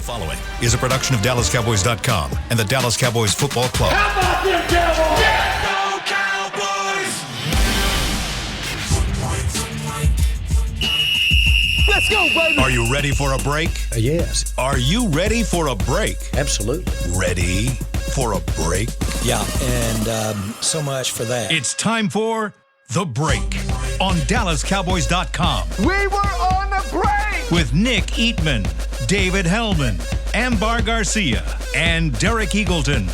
following is a production of DallasCowboys.com and the Dallas Cowboys Football Club. How about them Cowboys? Yeah, go Cowboys! Let's go, baby! Are you ready for a break? Yes. Are you ready for a break? Absolutely. Ready for a break? Yeah, and so much for that. It's time for The Break on DallasCowboys.com We were on the break! with Nick Eatman, David Hellman, Ambar Garcia, and Derek Eagleton.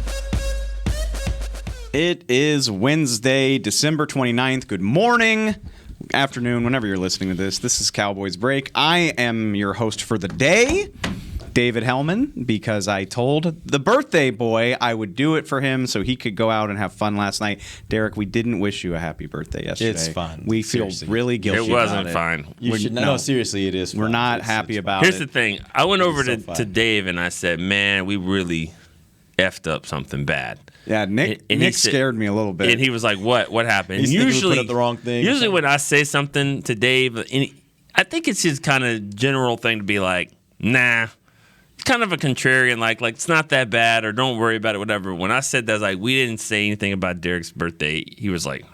It is Wednesday, December 29th. Good morning, afternoon, whenever you're listening to this. This is Cowboys Break. I am your host for the day, David Hellman, because I told the birthday boy I would do it for him so he could go out and have fun last night. Derek, we didn't wish you a happy birthday yesterday. It's fine. We feel Seriously. really guilty It wasn't about it. fine. You should no, seriously, it is. We're fine. not It's happy fine. about Here's it. the thing. I went over so to fine. Dave and I said, man, we really effed up something bad. Yeah, Nick And he said- scared me a little bit. And he was like, what? What happened? He's And thinking we put up the wrong thing or Usually something. when I say something to Dave, I think it's his kind of general thing to be like, nah. It's kind of a contrarian, like it's not that bad or don't worry about it, whatever. When I said that, I was like, we didn't say anything about Derek's birthday. He was like,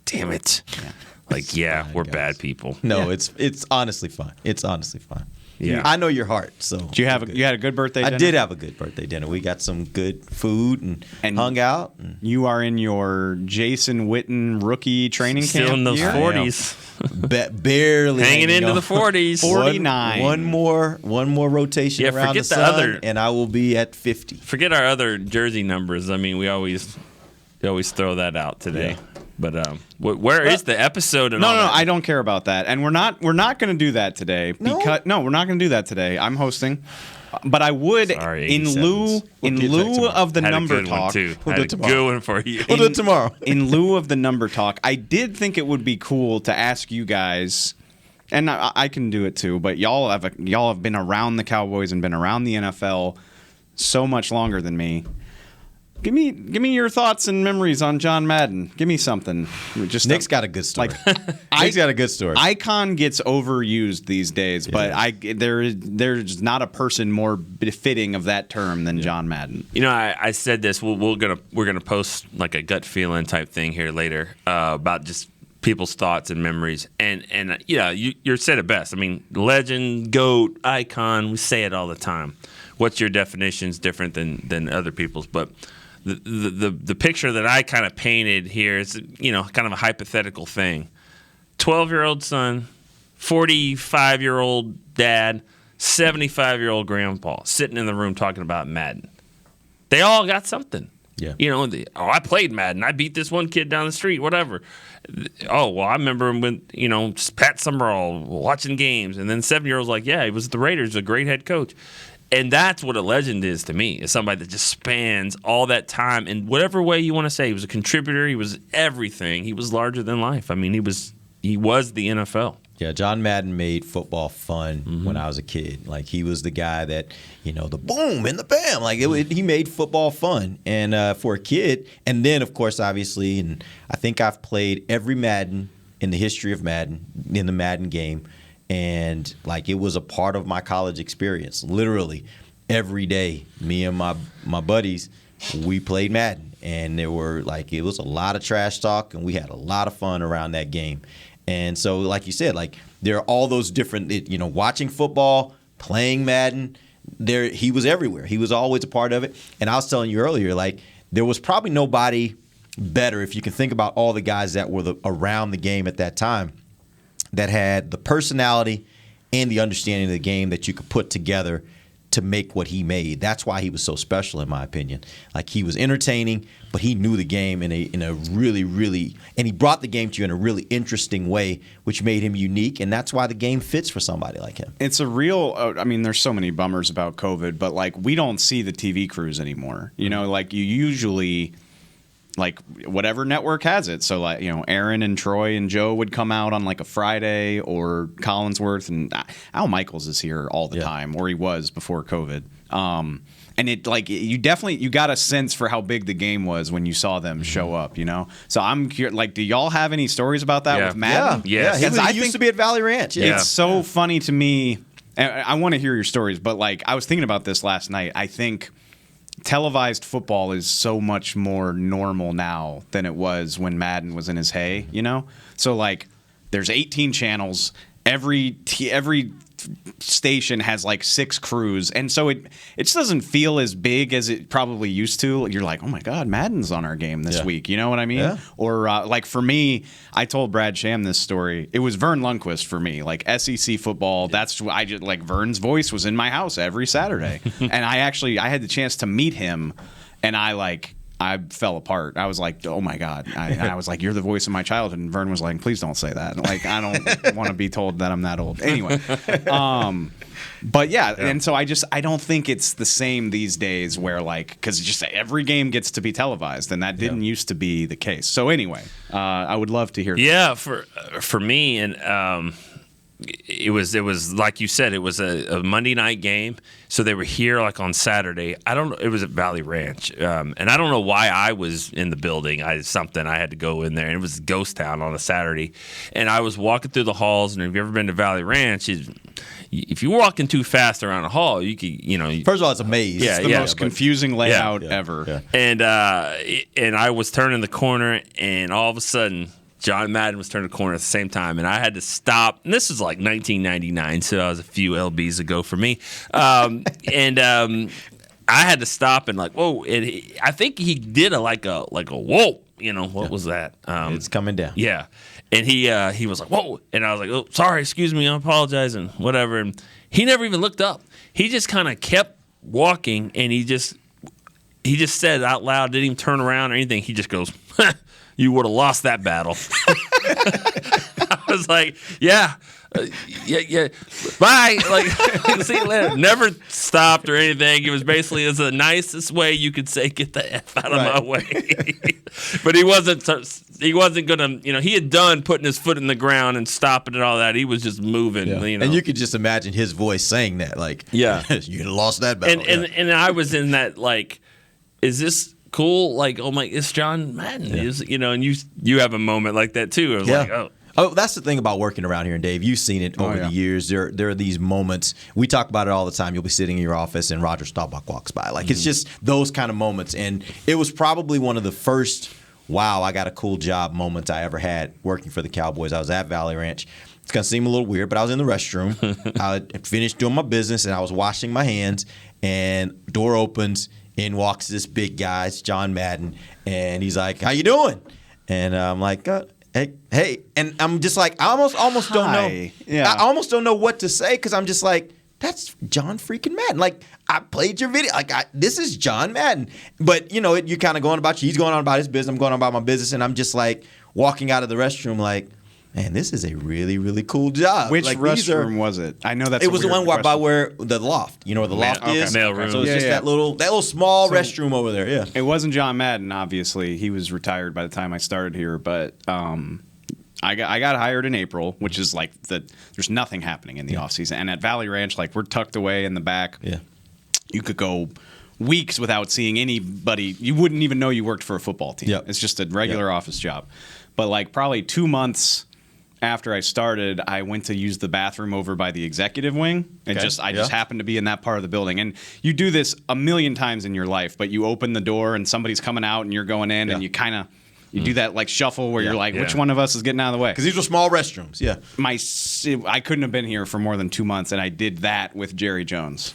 damn it. Yeah. Like, yeah, fine, we're guys. bad people. No, it's honestly fine. It's honestly fine. Yeah. I know your heart. So Did you have you had a good birthday dinner? I did have a good birthday dinner. We got some good food and hung out. And You are in your Jason Witten rookie training Still camp in those year? 40s. barely Hanging into on. the 40s. 49. One more rotation Yeah, around forget the the sun, other- and I will be at 50. Forget our other jersey numbers. I mean, we always throw that out today. Yeah. But where is the episode? And No, all no, that? I don't care about that, and we're not going to do that today. Because we're not going to do that today. I'm hosting, but I would Sorry, in 87s. lieu We'll in get back lieu tomorrow. of the Had a number good one, talk. too. We'll Had do a it tomorrow. good one for you. We'll do it tomorrow. In lieu of the number talk, I did think it would be cool to ask you guys, and I can do it too. But y'all have been around the Cowboys and been around the NFL so much longer than me. Give me your thoughts and memories on John Madden. Give me something. Just Nick's got a good story. Like, Nick's got a good story. Icon gets overused these days, but there's not a person more befitting of that term than John Madden. You know, I said this. We're gonna post like a gut feeling type thing here later about just people's thoughts and memories. And yeah, you said it best. I mean, legend, GOAT, icon. We say it all the time. What's your definition is different than other people's, but the picture that I kind of painted here is, kind of a hypothetical thing. 12-year-old son, 45-year-old dad, 75-year-old grandpa sitting in the room talking about Madden. They all got something. Yeah. I played Madden. I beat this one kid down the street, whatever. Oh, well, I remember him with, just Pat Summerall watching games. And then 7-year-old's like, yeah, he was at the Raiders, a great head coach. And that's what a legend is to me, is somebody that just spans all that time in whatever way you want to say. He was a contributor. He was everything. He was larger than life. I mean, he was the NFL. Yeah, John Madden made football fun when I was a kid. Like, he was the guy that, the boom and the bam. Like, he made football fun. And for a kid, and then, of course, obviously, and I think I've played every Madden in the history of Madden, in the Madden game. And, like, it was a part of my college experience. Literally, every day, me and my buddies, we played Madden. And it was a lot of trash talk, and we had a lot of fun around that game. And so, like you said, like, there are all those different, watching football, playing Madden. He was everywhere. He was always a part of it. And I was telling you earlier, like, there was probably nobody better, if you can think about all the guys that were around the game at that time, that had the personality and the understanding of the game that you could put together to make what he made. That's why he was so special, in my opinion. Like, he was entertaining, but he knew the game in a really, really, and he brought the game to you in a really interesting way, which made him unique, and that's why the game fits for somebody like him. It's a real, there's so many bummers about COVID, but, like, we don't see the TV crews anymore. Like, you usually, like, whatever network has it. So, like, Aaron and Troy and Joe would come out on, like, a Friday, or Collinsworth, and Al Michaels is here all the time, or he was before COVID. And it, like, you got a sense for how big the game was when you saw them show up, So I'm curious, like, do y'all have any stories about that with Madden? Yeah. He used to be at Valley Ranch. It's so funny to me And I want to hear your stories, but like I was thinking about this last night. I think televised football is so much more normal now than it was when Madden was in his hay, you know? So like there's 18 channels, every station has like 6 crews, and so it just doesn't feel as big as it probably used to. You're like, oh my God, Madden's on our game this week. You know what I mean? Yeah. Or like for me, I told Brad Sham this story. It was Vern Lundquist for me, like SEC football. That's I just like Vern's voice was in my house every Saturday, and I had the chance to meet him, and I fell apart. I was like, oh my God. I was like, you're the voice of my childhood. And Vern was like, please don't say that. Like, I don't want to be told that I'm that old. Anyway. But yeah. And so I don't think it's the same these days where like, because just every game gets to be televised, and that didn't used to be the case. So anyway, I would love to hear. Yeah. For me, and it was like you said, it was a Monday night game. So they were here like on Saturday. It was at Valley Ranch. And I don't know why I was in the building. I had to go in there, and it was ghost town on a Saturday. And I was walking through the halls, and if you've ever been to Valley Ranch, if you're walking too fast around a hall, you could, First of all, it's a maze. Yeah, it's the most confusing layout ever. Yeah. And I was turning the corner, and all of a sudden, John Madden was turning the corner at the same time, and I had to stop. And this was like 1999, so that was a few LBs ago for me. I had to stop and like, whoa! And I think he did a whoa. You know what was that? It's coming down. Yeah, and he was like, whoa, and I was like, oh, sorry, excuse me, I apologize, and whatever. And he never even looked up. He just kind of kept walking, and he just said out loud, didn't even turn around or anything. He just goes, you would have lost that battle. I was like, yeah, bye. Like, see you later. Never stopped or anything. It was basically the nicest way you could say, get the F out of my way. But he wasn't going to, he had done putting his foot in the ground and stopping and all that. He was just moving, And you could just imagine his voice saying that, like, you lost that battle. And I was in that, like, is this cool? Like, oh my, it's John Madden. And you have a moment like that too. I was like, oh, that's the thing about working around here, and Dave, you've seen it over the years. There are these moments. We talk about it all the time. You'll be sitting in your office, and Roger Staubach walks by. Like, it's just those kind of moments. And it was probably one of the first, wow, I got a cool job moments I ever had working for the Cowboys. I was at Valley Ranch. It's going to seem a little weird, but I was in the restroom. I had finished doing my business, and I was washing my hands, and door opens. In walks this big guy, it's John Madden, and he's like, "How you doing?" And I'm like, "Hey," and I'm just like, I almost don't know. Yeah. I almost don't know what to say because I'm just like, "That's John freaking Madden." Like, I played your video. Like, this is John Madden. But you're kind of going about he's going on about his business. I'm going on about my business, and I'm just like walking out of the restroom, like, man, this is a really, really cool job. Which restroom was it? I know that's it was the one by where the loft. You know where the loft is? Mail room. So it's just that little small restroom over there. Yeah. It wasn't John Madden, obviously. He was retired by the time I started here, but I got hired in April, which is like there's nothing happening in the offseason. And at Valley Ranch, like, we're tucked away in the back. Yeah. You could go weeks without seeing anybody. You wouldn't even know you worked for a football team. Yep. It's just a regular office job. But like probably 2 months after I started, I went to use the bathroom over by the executive wing. And I just happened to be in that part of the building. And you do this a million times in your life, but you open the door and somebody's coming out and you're going in and you kind of do that like shuffle where you're like, which one of us is getting out of the way? Because these were small restrooms. Yeah. I couldn't have been here for more than 2 months, and I did that with Jerry Jones.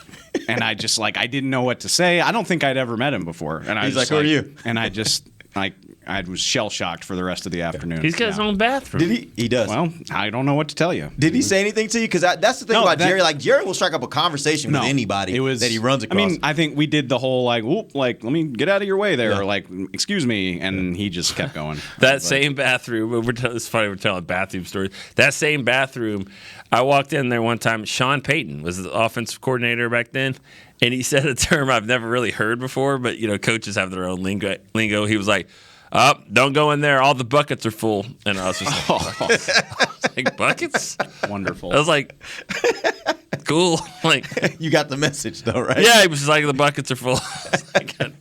And I just I didn't know what to say. I don't think I'd ever met him before. And he's like, who are you? And I just I was shell-shocked for the rest of the afternoon. He's got his own bathroom. Did he? He does. Well, I don't know what to tell you. Did he say anything to you? Because that's the thing about Jerry. Like, Jerry will strike up a conversation with anybody that he runs across. I mean, I think we did the whole, let me get out of your way there, or excuse me, and he just kept going. Same bathroom, it's funny we're telling bathroom stories. That same bathroom, I walked in there one time, Sean Payton was the offensive coordinator back then, and he said a term I've never really heard before, but, coaches have their own lingo. He was like, don't go in there. All the buckets are full. And I was just like, buckets? Wonderful. I was like, cool. Like, you got the message, though, right? Yeah, he was just like, the buckets are full.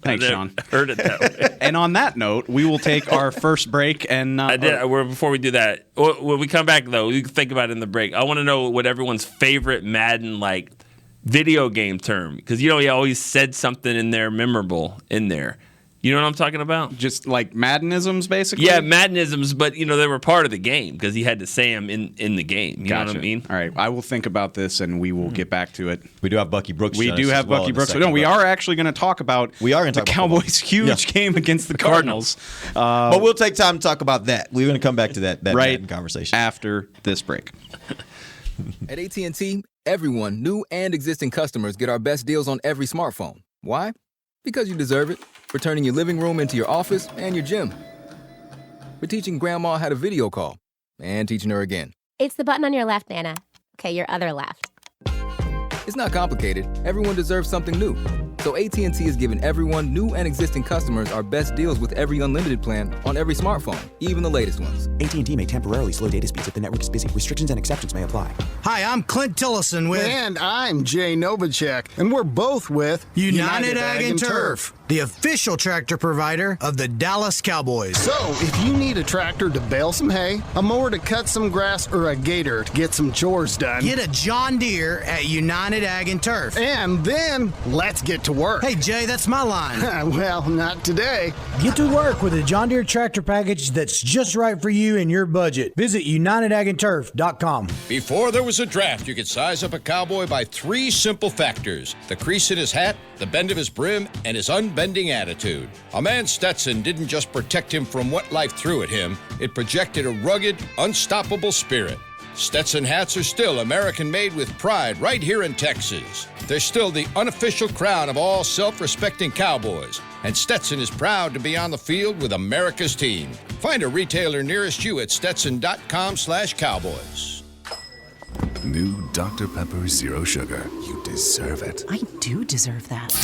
Thanks, Sean. Heard it that way. And on that note, we will take our first break. And Before we do that, when we come back, though, you can think about it in the break. I want to know what everyone's favorite Madden, like, video game term. Because, you know, he always said something in there memorable in there. You know what I'm talking about? Just like Maddenisms, basically? Yeah, Maddenisms, but, you know, they were part of the game because he had to say them in the game. You know what I mean? All right, I will think about this, and we will get back to it. We do have Bucky Brooks. We do have Bucky Brooks. No, we are actually going to talk about the Cowboys' huge game against the Cardinals. But we'll take time to talk about that. We're going to come back to that right conversation after this break. At AT&T, everyone, new and existing customers, get our best deals on every smartphone. Why? Because you deserve it. For turning your living room into your office and your gym. For teaching Grandma how to video call. And teaching her again. It's the button on your left, Nana. Okay, your other left. It's not complicated. Everyone deserves something new. So AT&T is giving everyone, new and existing customers, our best deals with every unlimited plan on every smartphone, even the latest ones. AT&T may temporarily slow data speeds if the network is busy. Restrictions and exceptions may apply. Hi, I'm Clint Tillison with... And I'm Jay Novacek, and we're both with... United Ag and Turf, the official tractor provider of the Dallas Cowboys. So, if you need a tractor to bale some hay, a mower to cut some grass, or a gator to get some chores done... Get a John Deere at United Ag and Turf. And then, let's get to work. Hey, Jay, that's my line. Well, not today. Get to work with a John Deere tractor package that's just right for you and your budget. Visit UnitedAgAndTurf.com. Before there was a draft, you could size up a cowboy by 3 simple factors: the crease in his hat, the bend of his brim, and his unbending attitude. A man's Stetson didn't just protect him from what life threw at him, it projected a rugged, unstoppable spirit. Stetson hats are still American-made with pride right here in Texas. They're still the unofficial crown of all self-respecting cowboys, and Stetson is proud to be on the field with America's team. Find a retailer nearest you at stetson.com/cowboys. New Dr. Pepper Zero Sugar. You deserve it. I do deserve that.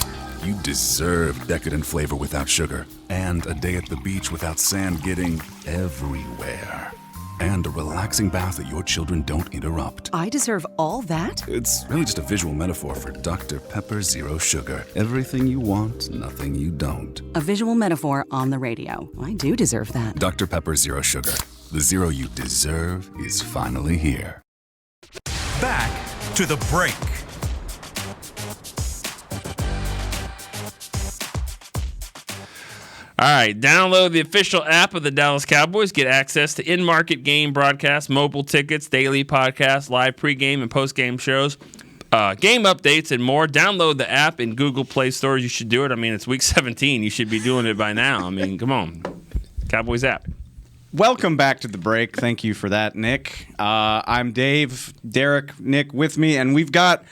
You deserve decadent flavor without sugar, and a day at the beach without sand getting everywhere. And a relaxing bath that your children don't interrupt. I deserve all that? It's really just a visual metaphor for Dr. Pepper Zero Sugar. Everything you want, nothing you don't. A visual metaphor on the radio. I do deserve that. Dr. Pepper Zero Sugar. The zero you deserve is finally here. Back to the break. All right, download the official app of the Dallas Cowboys. Get access to in-market game broadcasts, mobile tickets, daily podcasts, live pregame and postgame shows, game updates, and more. Download the app in Google Play stores. You should do it. I mean, it's week 17. You should be doing it by now. I mean, come on. Cowboys app. Welcome back to the break. Thank you for that, Nick. I'm Dave, Derek, Nick with me, and we've got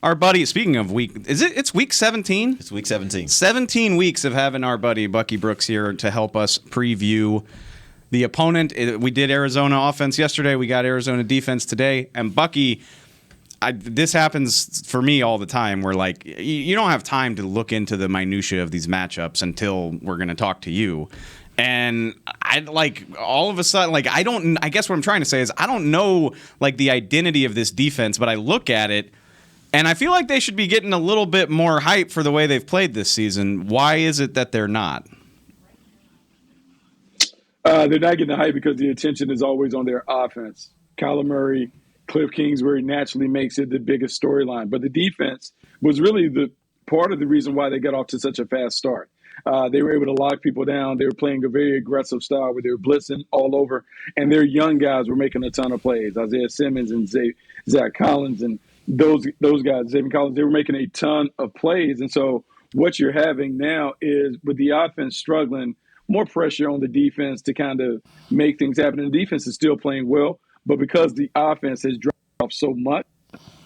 our buddy. Speaking of week, it's week 17? It's week 17. 17 weeks of having our buddy Bucky Brooks here to help us preview the opponent. We did Arizona offense yesterday. We got Arizona defense today. And Bucky, this happens for me all the time where, like, you don't have time to look into the minutia of these matchups until we're going to talk to you. And I all of a sudden, I guess what I'm trying to say is I don't know, like, the identity of this defense, but I look at it and I feel like they should be getting a little bit more hype for the way they've played this season. Why is it that they're not? They're not getting the hype because the attention is always on their offense. Kyler Murray, Cliff Kingsbury naturally makes it the biggest storyline. But the defense was really the part of the reason why they got off to such a fast start. They were able to lock people down. They were playing a very aggressive style where they were blitzing all over. And their young guys were making a ton of plays. Isaiah Simmons and Zach Collins and those guys, Zayvon Collins, they were making a ton of plays. And so what you're having now is, with the offense struggling, more pressure on the defense to kind of make things happen. And the defense is still playing well, but because the offense has dropped off so much,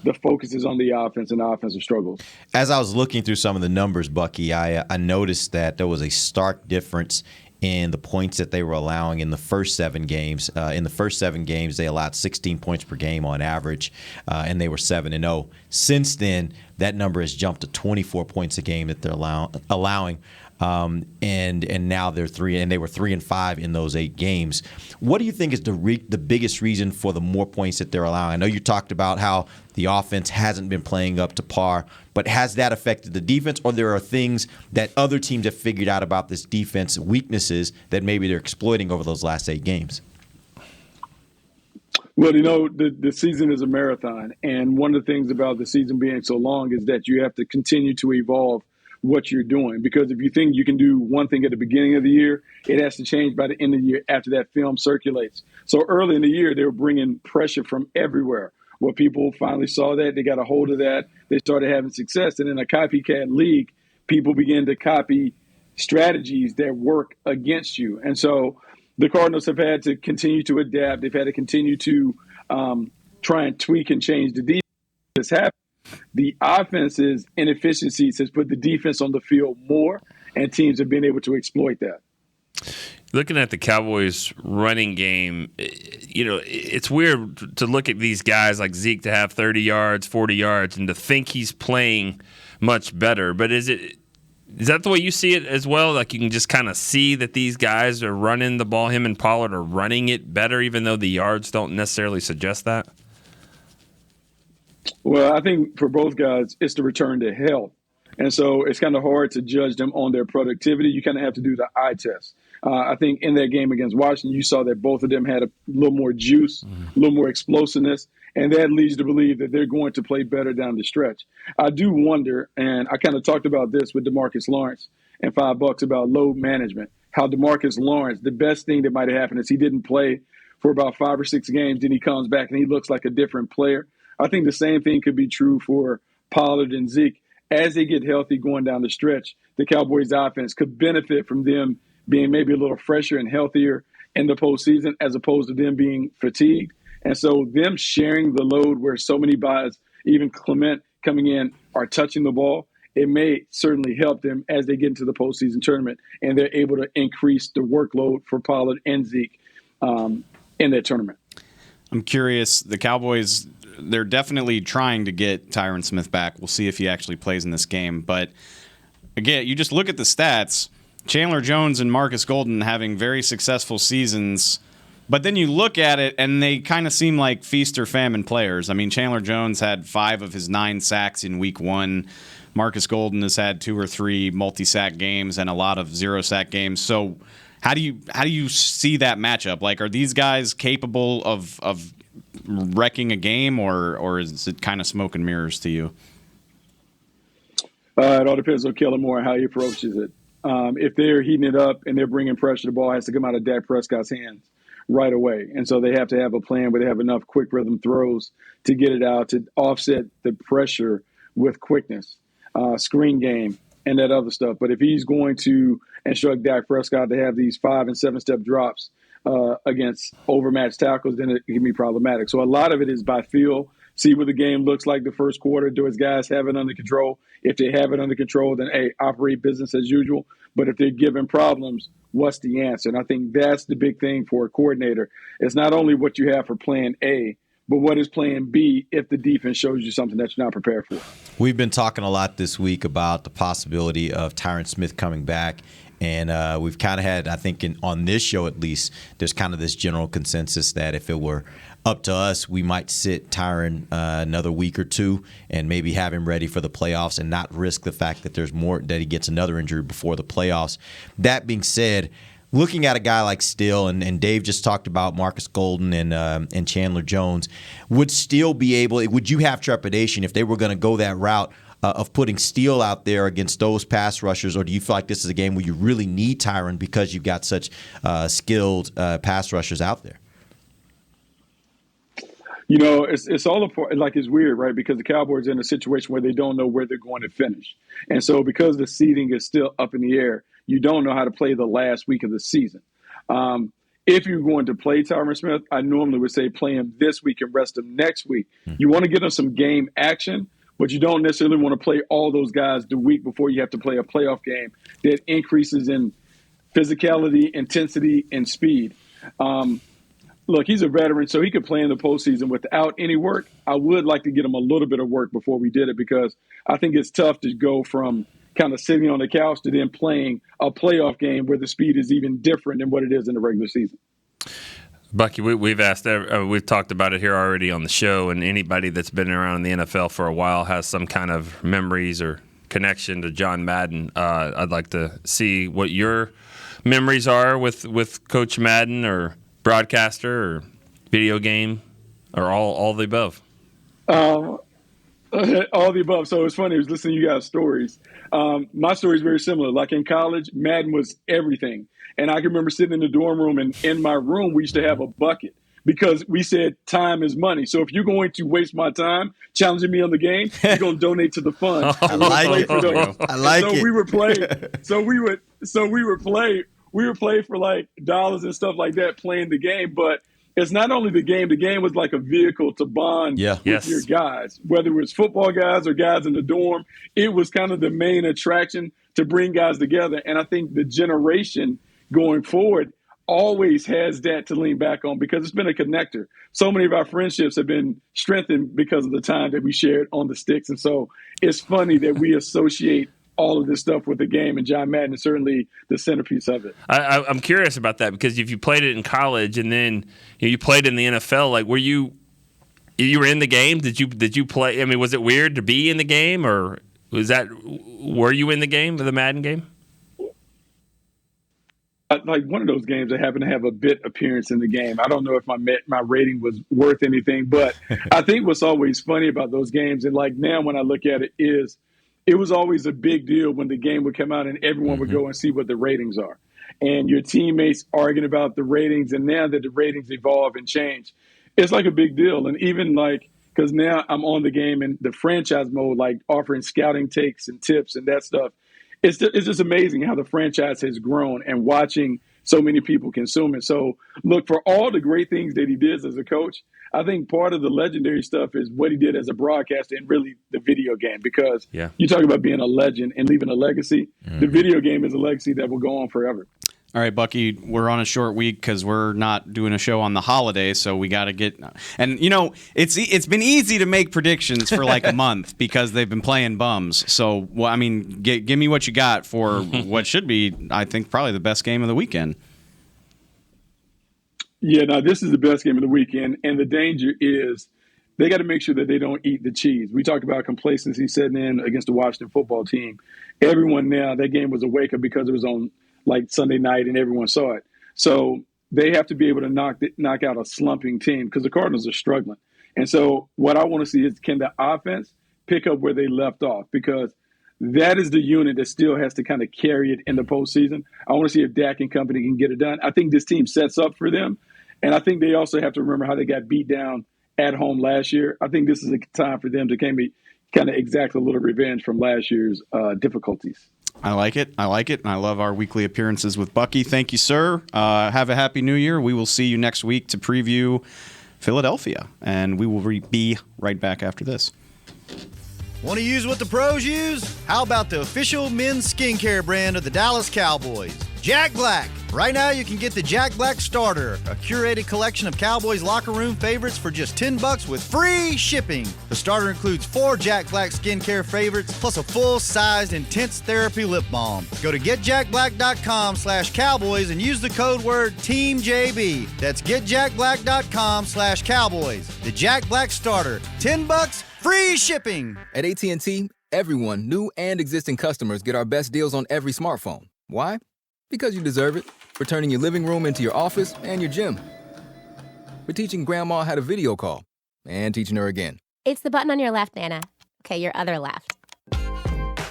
the focus is on the offense and the offensive struggles. As I was looking through some of the numbers, Bucky, I noticed that there was a stark difference in the points that they were allowing in the first 7 games. In the first 7 games, they allowed 16 points per game on average, and they were 7-0. Since then, that number has jumped to 24 points a game that they're allowing. and now they're 3 and they were 3-5 in those 8 games. What do you think is the biggest reason for the more points that they're allowing? I know you talked about how the offense hasn't been playing up to par, but has that affected the defense, or there are things that other teams have figured out about this defense weaknesses that maybe they're exploiting over those last 8 games? Well, the season is a marathon, and one of the things about the season being so long is that you have to continue to evolve what you're doing. Because if you think you can do one thing at the beginning of the year, it has to change by the end of the year after that film circulates. So early in the year, they were bringing pressure from everywhere. Well, people finally saw that. They got a hold of that. They started having success. And in a copycat league, people begin to copy strategies that work against you. And so the Cardinals have had to continue to adapt. They've had to continue to try and tweak and change the defense. That's happened. The offense's inefficiencies has put the defense on the field more, and teams have been able to exploit that. Looking at the Cowboys' running game, it's weird to look at these guys like Zeke to have 30 yards, 40 yards, and to think he's playing much better. But is that the way you see it as well? Like you can just kind of see that these guys are running the ball, him and Pollard are running it better, even though the yards don't necessarily suggest that? Well, I think for both guys, it's the return to health. And so it's kind of hard to judge them on their productivity. You kind of have to do the eye test. I think in that game against Washington, you saw that both of them had a little more juice, a little more explosiveness, and that leads you to believe that they're going to play better down the stretch. I do wonder, and I kind of talked about this with DeMarcus Lawrence and $5 about load management, how DeMarcus Lawrence, the best thing that might have happened is he didn't play for about 5 or 6 games, then he comes back and he looks like a different player. I think the same thing could be true for Pollard and Zeke. As they get healthy going down the stretch, the Cowboys offense could benefit from them being maybe a little fresher and healthier in the postseason as opposed to them being fatigued. And so them sharing the load where so many guys, even Clement coming in, are touching the ball, it may certainly help them as they get into the postseason tournament and they're able to increase the workload for Pollard and Zeke in that tournament. I'm curious, the Cowboys, they're definitely trying to get Tyrant Smith back. We'll see if he actually plays in this game. But again, you just look at the stats. Chandler Jones and Marcus Golden having very successful seasons. But then you look at it, and they kind of seem like feast or famine players. I mean, Chandler Jones had 5 of his 9 sacks in week 1. Marcus Golden has had 2 or 3 multi-sack games and a lot of 0-sack games. So how do you see that matchup? Like, are these guys capable of wrecking a game, or is it kind of smoke and mirrors to you? It all depends on Kellen Moore and how he approaches it. If they're heating it up and they're bringing pressure, the ball has to come out of Dak Prescott's hands right away. And so they have to have a plan where they have enough quick rhythm throws to get it out, to offset the pressure with quickness, screen game, and that other stuff. But if he's going to instruct Dak Prescott to have these 5- and 7-step drops against overmatched tackles, then it can be problematic. So a lot of it is by feel. See what the game looks like the first quarter. Do his guys have it under control? If they have it under control, then, hey, operate business as usual. But if they're given problems, what's the answer? And I think that's the big thing for a coordinator. It's not only what you have for plan A, but what is plan B if the defense shows you something that you're not prepared for? We've been talking a lot this week about the possibility of Tyrant Smith coming back. And we've kind of had, I think, on this show at least, there's kind of this general consensus that if it were up to us, we might sit Tyron another week or 2 and maybe have him ready for the playoffs and not risk the fact that there's more, that he gets another injury before the playoffs. That being said, looking at a guy like Steele, and Dave just talked about Marcus Golden and Chandler Jones, would you have trepidation if they were going to go that route of putting Steele out there against those pass rushers, or do you feel like this is a game where you really need Tyron because you've got such skilled pass rushers out there? You know, it's all it's weird, right? Because the Cowboys are in a situation where they don't know where they're going to finish. And so because the seeding is still up in the air, you don't know how to play the last week of the season. If you're going to play Tyrant Smith, I normally would say play him this week and rest him next week. You want to get him some game action, but you don't necessarily want to play all those guys the week before you have to play a playoff game that increases in physicality, intensity, and speed. Look, he's a veteran, so he could play in the postseason without any work. I would like to get him a little bit of work before we did it because I think it's tough to go from kind of sitting on the couch to then playing a playoff game where the speed is even different than what it is in the regular season. Bucky, we've talked about it here already on the show, and anybody that's been around in the NFL for a while has some kind of memories or connection to John Madden. I'd like to see what your memories are with Coach Madden, or broadcaster, or video game, or all the above. All the above. So it's funny. I was listening to you guys' stories. My story is very similar. Like in college, Madden was everything. And I can remember sitting in the dorm room, and in my room, we used to have a bucket because we said time is money. So if you're going to waste my time challenging me on the game, you're going to donate to the fund. I like it. I like it. We would play. We would play for like dollars and stuff like that, playing the game. But it's not only the game. The game was like a vehicle to bond with your guys, whether it was football guys or guys in the dorm. It was kind of the main attraction to bring guys together. And I think the generation going forward always has that to lean back on because it's been a connector. So many of our friendships have been strengthened because of the time that we shared on the sticks. And so it's funny that we associate all of this stuff with the game, and John Madden is certainly the centerpiece of it. I'm curious about that because if you played it in college and then you played in the NFL, like were you were in the game? Did you play? I mean, was it weird to be in the game, or were you in the game, the Madden game? Like one of those games that happened to have a bit appearance in the game. I don't know if my rating was worth anything, but I think what's always funny about those games, and like now when I look at it, is it was always a big deal when the game would come out and everyone would go and see what the ratings are. And your teammates arguing about the ratings, and now that the ratings evolve and change, it's like a big deal. And even like, because now I'm on the game in the franchise mode, like offering scouting takes and tips and that stuff. It's just amazing how the franchise has grown and watching so many people consume it. So, look, for all the great things that he did as a coach, I think part of the legendary stuff is what he did as a broadcaster and really the video game. Because you talk about being a legend and leaving a legacy. The video game is a legacy that will go on forever. All right, Bucky, we're on a short week because we're not doing a show on the holiday, so we got to get – and, you know, it's been easy to make predictions for like a month because they've been playing bums. So, well, I mean, give me what you got for what should be, I think, probably the best game of the weekend. Yeah, no, this is the best game of the weekend, and the danger is they got to make sure that they don't eat the cheese. We talked about complacency setting in against the Washington football team. Everyone now, that game was a wake-up because it was on – like Sunday night, and everyone saw it. So they have to be able to knock out a slumping team because the Cardinals are struggling. And so what I want to see is, can the offense pick up where they left off? Because that is the unit that still has to kind of carry it in the postseason. I want to see if Dak and company can get it done. I think this team sets up for them. And I think they also have to remember how they got beat down at home last year. I think this is a time for them to kind of exact a little revenge from last year's difficulties. I like it. And I love our weekly appearances with Bucky. Thank you, sir. Have a happy new year. We will see you next week to preview Philadelphia, and we will be right back after this. Want to use what the pros use? How about the official men's skincare brand of the Dallas Cowboys, Jack Black? Right now, you can get the Jack Black Starter, a curated collection of Cowboys locker room favorites for just $10 with free shipping. The starter includes 4 Jack Black skincare favorites, plus a full-sized intense therapy lip balm. Go to getjackblack.com/Cowboys and use the code word TEAMJB. That's getjackblack.com/Cowboys. The Jack Black Starter, $10, free shipping. At AT&T, everyone, new and existing customers, get our best deals on every smartphone. Why? Because you deserve it. For turning your living room into your office and your gym. For teaching Grandma how to video call. And teaching her again. It's the button on your left, Nana. Okay, your other left.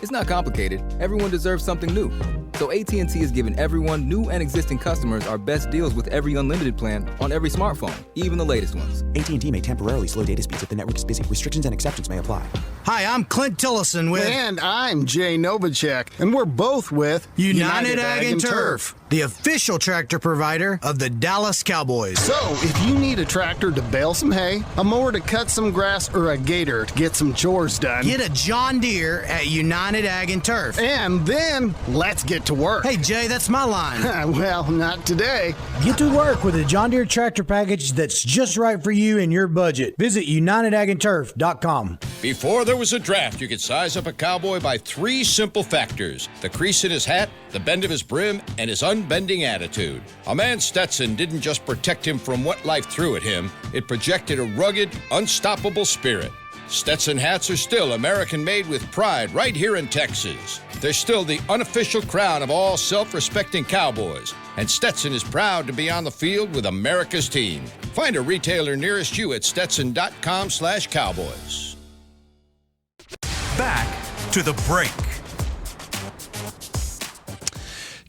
It's not complicated. Everyone deserves something new. So AT&T is giving everyone, new and existing customers, our best deals with every unlimited plan on every smartphone, even the latest ones. AT&T may temporarily slow data speeds if the network is busy. Restrictions and exceptions may apply. Hi, I'm Clint Tillison with... And I'm Jay Novacek, and we're both with... United Ag and Turf. the official tractor provider of the Dallas Cowboys. So, if you need a tractor to bale some hay, a mower to cut some grass, or a gator to get some chores done, get a John Deere at United Ag and Turf. And then, let's get to work. Hey, Jay, that's my line. Well, not today. Get to work with a John Deere tractor package that's just right for you and your budget. Visit UnitedAgAndTurf.com. Before there was a draft, you could size up a cowboy by 3 simple factors: the crease in his hat, the bend of his brim, and his unbending attitude. A man's Stetson didn't just protect him from what life threw at him, it projected a rugged, unstoppable spirit. Stetson hats are still American-made with pride right here in Texas. They're still the unofficial crown of all self-respecting cowboys, and Stetson is proud to be on the field with America's team. Find a retailer nearest you at stetson.com/cowboys. Back to the break.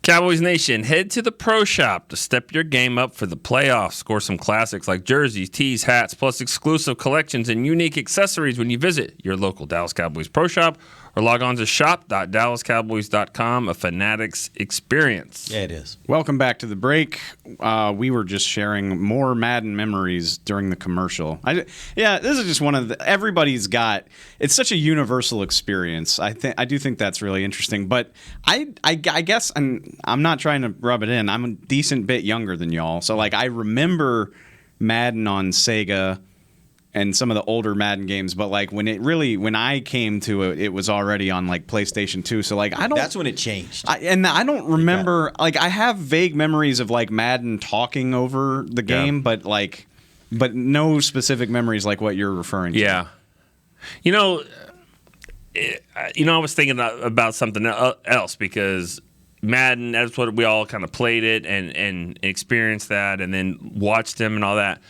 Cowboys Nation, head to the Pro Shop to step your game up for the playoffs. Score some classics like jerseys, tees, hats, plus exclusive collections and unique accessories when you visit your local Dallas Cowboys Pro Shop or log on to shop.dallascowboys.com, a Fanatics experience. Yeah, it is. Welcome back to the break. We were just sharing more Madden memories during the commercial. This is just one of the, everybody's got, it's such a universal experience. I do think that's really interesting. But I guess, and I'm not trying to rub it in, I'm a decent bit younger than y'all. So like I remember Madden on Sega and some of the older Madden games, but like when I came to it, it was already on like PlayStation 2. So like that's when it changed. I don't remember, like I have vague memories of like Madden talking over the game, but no specific memories like what you're referring to. Yeah. I was thinking about something else because Madden, that's what we all kind of played it and experienced that and then watched them and all that.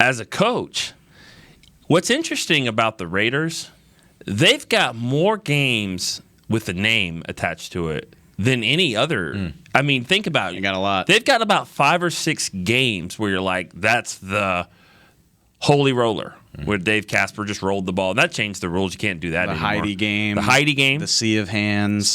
As a coach, what's interesting about the Raiders, they've got more games with a name attached to it than any other. I mean, think about it. You got a lot. They've got about 5 or 6 games where you're like, that's the holy roller, where Dave Casper just rolled the ball. That changed the rules. You can't do that the anymore. Heidi game. The Heidi game. The Sea of Hands.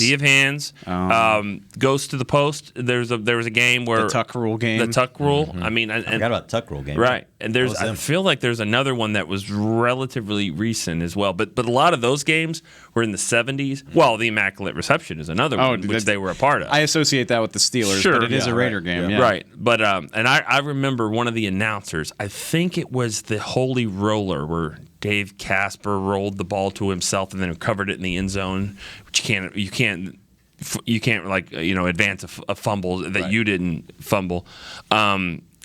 Goes to the post. There was a game where the Tuck Rule game. The Tuck Rule. I mean, I forgot about Tuck Rule game. Right. And I feel like there's another one that was relatively recent as well. But a lot of those games were in the 70s. Well, the Immaculate Reception is another one which they were a part of. I associate that with the Steelers, but it is a Raider game. Yeah. Right. But and I remember one of the announcers, I think it was the Holy Roller where Dave Casper rolled the ball to himself and then covered it in the end zone, which you can't advance a fumble that you didn't fumble.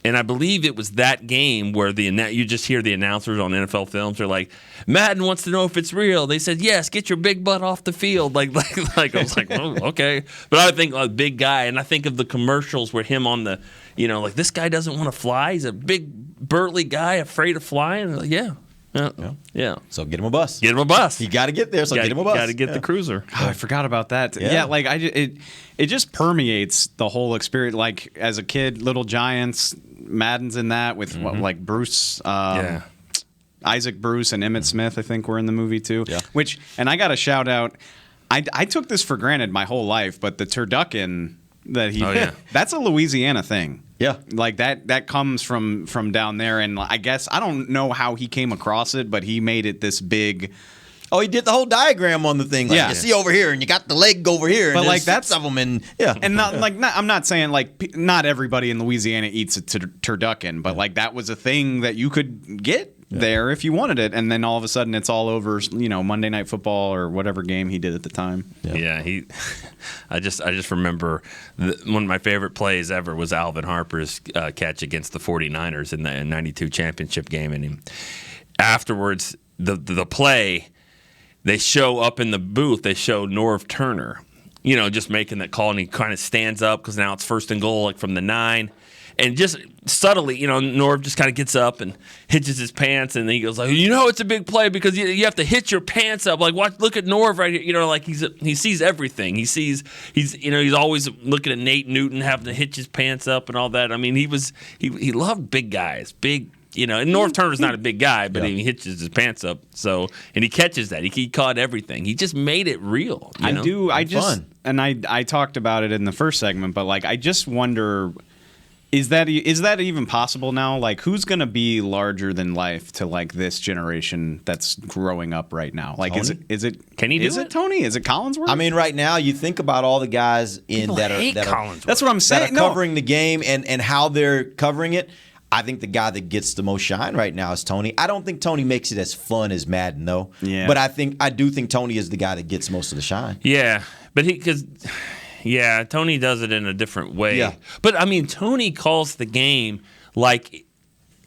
And I believe it was that game where you just hear the announcers on NFL films are like, Madden wants to know if it's real. They said, yes, get your big butt off the field. Like I was like, oh, okay. But I think like big guy, and I think of the commercials where him on the, like this guy doesn't want to fly. He's a big burly guy afraid of flying. Like, yeah. So get him a bus. Get him a bus. You got to get there. So get him a bus. Got to get the cruiser. Oh, I forgot about that. Yeah, like it just permeates the whole experience. Like as a kid, Little Giants, Madden's in that with like Bruce, Isaac Bruce and Emmitt Smith. I think were in the movie too. Yeah. And I got a shout out. I took this for granted my whole life, but the turducken that that's a Louisiana thing. Yeah, like that comes from down there, and I guess I don't know how he came across it, but he made it this big. Oh, he did the whole diagram on the thing. Like, you see over here, and you got the leg over here, but and like that's of them, and and I'm not saying like not everybody in Louisiana eats a turducken, but like that was a thing that you could get there if you wanted it, and then all of a sudden it's all over, Monday Night Football or whatever game he did at the time. Yeah, I just remember one of my favorite plays ever was Alvin Harper's catch against the 49ers in the 92 championship game, and afterwards the play, they show up in the booth, they show Norv Turner, just making that call, and he kind of stands up because now it's 1st and goal, like from the 9. And just subtly, Norv just kind of gets up and hitches his pants, and he goes like, it's a big play because you have to hitch your pants up. Like, look at Norv right here. Like he sees everything. He's always looking at Nate Newton having to hitch his pants up and all that. I mean, he loved big guys, big And North Turner's not a big guy, but he hitches his pants up. So, and he catches that. He caught everything. He just made it real. I talked about it in the first segment, but like I just wonder, is that even possible now? Like, who's going to be larger than life to like this generation that's growing up right now? Like, Tony? is it? Can he do it? Is it Tony? Is it Collinsworth? I mean, right now you think about all the guys that are that's what I'm saying. Covering the game and how they're covering it. I think the guy that gets the most shine right now is Tony. I don't think Tony makes it as fun as Madden though. Yeah. But I do think Tony is the guy that gets most of the shine. Yeah, but Tony does it in a different way. Yeah. But I mean, Tony calls the game like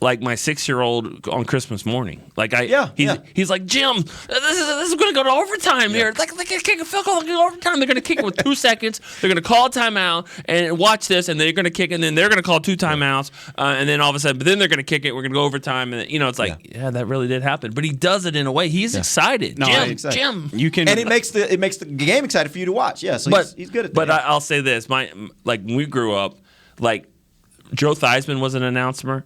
my 6-year-old on Christmas morning. He's like, Jim, this is going to go to overtime here. Like they kick a field goal, go overtime. They're going to kick it with 2 seconds. They're going to call a timeout and watch this, and they're going to kick, and then they're going to call 2 timeouts, and then all of a sudden, but then they're going to kick it. We're going to go overtime, and it's like, that really did happen. But he does it in a way. He's excited. No, Jim, you can, and it makes the game excited for you to watch. Yeah, so he's good at that. But I'll say this: when we grew up, like Joe Theismann was an announcer.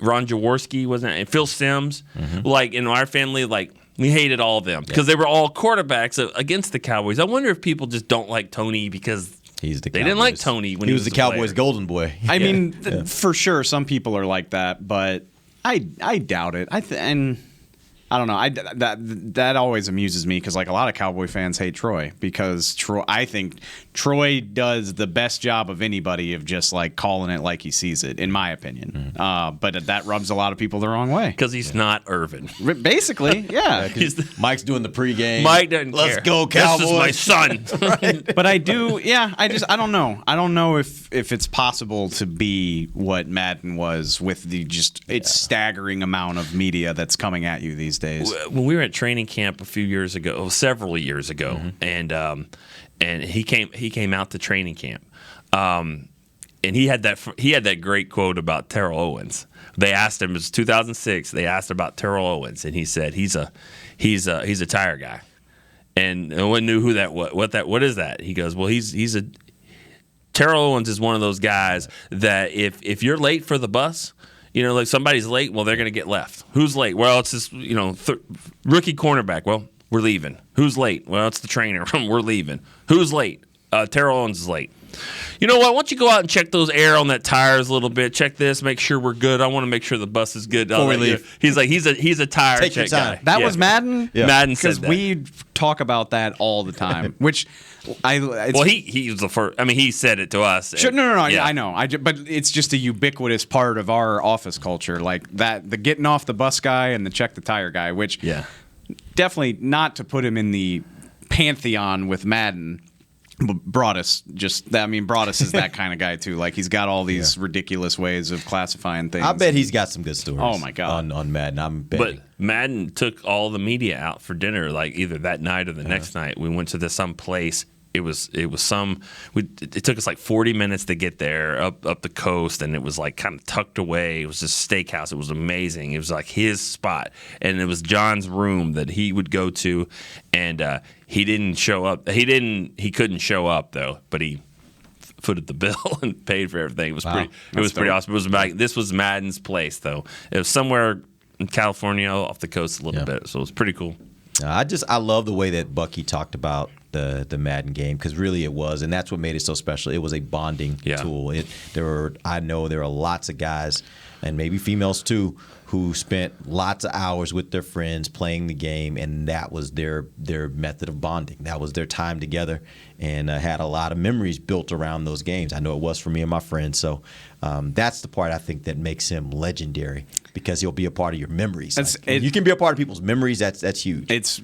Ron Jaworski wasn't, and Phil Simms. Like in our family, like we hated all of them because they were all quarterbacks against the Cowboys. I wonder if people just don't like Tony because they didn't like Tony when he was the Cowboys' golden boy. I mean, for sure, some people are like that, but I doubt it. And I don't know. That always amuses me because like a lot of Cowboy fans hate Troy because I think Troy does the best job of anybody of just like calling it like he sees it, in my opinion. But that rubs a lot of people the wrong way because he's not Irvin. Basically, yeah. Mike's doing the pregame. Mike doesn't Let's care. go, Cowboys. This is my son. Right. But I do. Yeah, I don't know. I don't know if it's possible to be what Madden was with the it's staggering amount of media that's coming at you these days. When we were at training camp several years ago, and he came out to training camp, and he had that great quote about Terrell Owens. They asked him, it was 2006. They asked about Terrell Owens, and he said he's a tire guy, and no one knew who that was. What is that? He goes, well, Terrell Owens is one of those guys that if you're late for the bus. Like somebody's late, well, they're going to get left. Who's late? Well, it's this, rookie cornerback. Well, we're leaving. Who's late? Well, it's the trainer. We're leaving. Who's late? Terrell Owens is late. You know what? Why don't you go out and check those air on that tires a little bit? Check this. Make sure we're good. I want to make sure the bus is good. Before we leave. He's like, he's a tire Take check your time. guy. That was Madden? Yeah. Madden said because that. we talk about that all the time, which he was the first. I mean, he said it to us. Sure, no. Yeah. I know. But it's just a ubiquitous part of our office culture, like that, the getting off the bus guy and the check the tire guy, which definitely not to put him in the pantheon with Madden. Broadus is that kind of guy too. Like he's got all these ridiculous ways of classifying things. I bet he's got some good stories. Oh my god, on Madden. I'm betting. But Madden took all the media out for dinner, like either that night or the next night. We went to some place. It took us like 40 minutes to get there up the coast, and it was like kind of tucked away. It was this steakhouse. It was amazing. It was like his spot, and it was John's room that he would go to, and he didn't show up. He couldn't show up though, but he footed the bill and paid for everything. It was pretty awesome. This was Madden's place though. It was somewhere in California off the coast a little bit, so it was pretty cool. I love the way that Bucky talked about the Madden game because really it was, and that's what made it so special. It was a bonding tool. I know there are lots of guys, and maybe females too, who spent lots of hours with their friends playing the game, and that was their method of bonding. That was their time together, and had a lot of memories built around those games. I know it was for me and my friends. So that's the part I think that makes him legendary because he'll be a part of your memories. You can be a part of people's memories. That's huge. You'll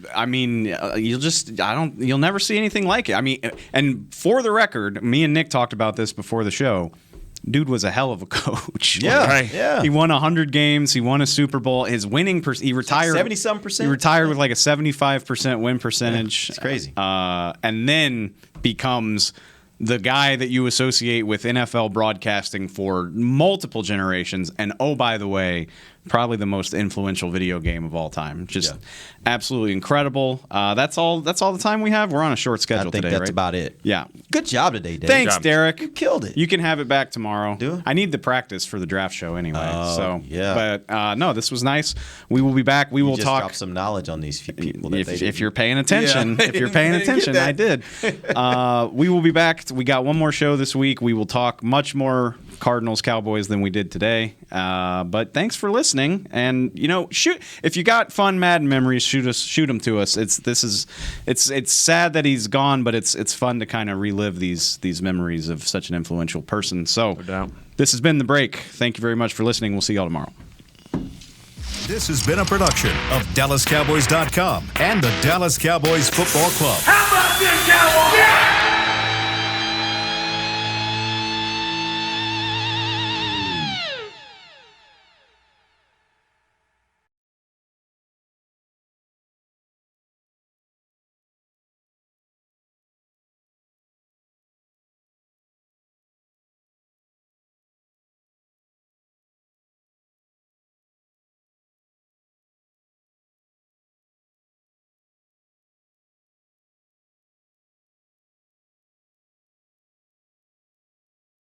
never see anything like it. I mean, and for the record, me and Nick talked about this before the show. Dude was a hell of a coach. Yeah, right. Yeah. He won 100 games. He won a Super Bowl. His winning he retired 70-some%. He retired with like a 75% win percentage. It's crazy. And then becomes the guy that you associate with NFL broadcasting for multiple generations. And oh, by the way, probably the most influential video game of all time. Just absolutely incredible. That's all the time we have. We're on a short schedule today, right? I think that's about it. Yeah. Good job today, Dave. Thanks, Derek. You killed it. You can have it back tomorrow. Do it? I need the practice for the draft show anyway. Oh, yeah. But no, this was nice. We will be back. We will just talk. Drop some knowledge on these people. If you're paying attention, Yeah. if you're paying attention, I did. We will be back. We got one more show this week. We will talk much more Cardinals Cowboys than we did today. But thanks for listening. And shoot, if you got fun Madden memories, shoot them to us. It's sad that he's gone, but it's fun to kind of relive these memories of such an influential person. So this has been The Break. Thank you very much for listening. We'll see y'all tomorrow. This has been a production of DallasCowboys.com and the Dallas Cowboys Football Club. How about this, Cowboys? Yeah!